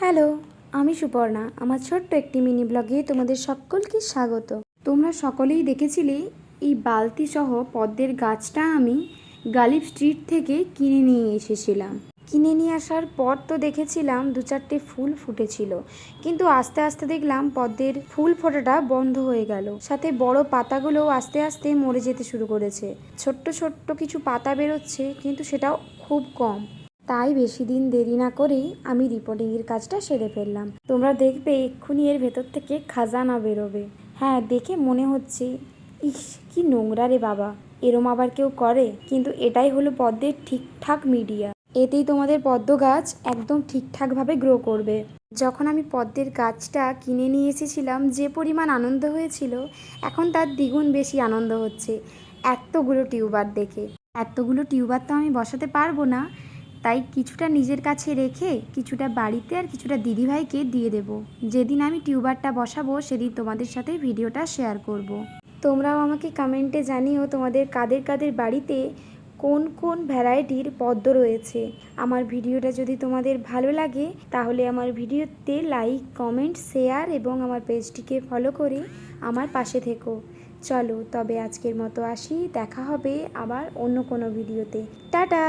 Hello, আমি সুপর্ণা। আমার ছোট্ট একটি মিনি ব্লগে তোমাদের সকলকে স্বাগত। তোমরা সকলেই দেখেছিলে এই বালতি সহ পদ্মের গাছটা আমি গালিব স্ট্রিট থেকে কিনে নিয়ে এসেছিলাম। কিনে নিয়ে আসার পর তো দেখেছিলাম 2-4টে ফুল ফুটেছিল, কিন্তু আস্তে আস্তে দেখলাম পদ্মের ফুল ফোটাটা বন্ধ হয়ে গেল, সাথে বড় পাতাগুলোও আস্তে আস্তে মরে যেতে শুরু করেছে। ছোট্ট ছোট্ট কিছু পাতা বেরোচ্ছে, কিন্তু সেটাও খুব কম। তাই বেশি দিন দেরি না করেই আমি রিপোর্টিংয়ের কাজটা সেরে ফেললাম। তোমরা দেখবে এক্ষুনি এর ভেতর থেকে খাজানা বেরোবে। হ্যাঁ, দেখে মনে হচ্ছে ইস কি নোংরা রে বাবা, এরম আবার কেউ করে? কিন্তু এটাই হলো পদ্মের ঠিকঠাক মিডিয়া। এতেই তোমাদের পদ্ম গাছ একদম ঠিকঠাকভাবে গ্রো করবে। যখন আমি পদ্মের গাছটা কিনে নিয়ে এসেছিলাম যে পরিমাণ আনন্দ হয়েছিল, এখন তার দ্বিগুণ বেশি আনন্দ হচ্ছে এতগুলো টিউবার দেখে। এতগুলো টিউবার তো আমি বসাতে পারবো না, তাই কিছুটা নিজের কাছে রেখে কিছুটা বাড়িতে আর কিছুটা দিদিভাইকে দিয়ে দেব। যেদিন আমি টিউবারটা বসাবো সেদিন তোমাদের সাথে ভিডিওটা শেয়ার করব। তোমরাও আমাকে কমেন্টে জানিও তোমাদের কাদের কাদের বাড়িতে কোন কোন ভ্যারাইটির পদ্ম রয়েছে। আমার ভিডিওটা যদি তোমাদের ভালো লাগে তাহলে আমার ভিডিওতে লাইক, কমেন্ট, শেয়ার এবং আমার পেজটিকে ফলো করে আমার পাশে থেকো। চলো তবে আজকের মতো আসি, দেখা হবে আবার অন্য কোনো ভিডিওতে। টাটা।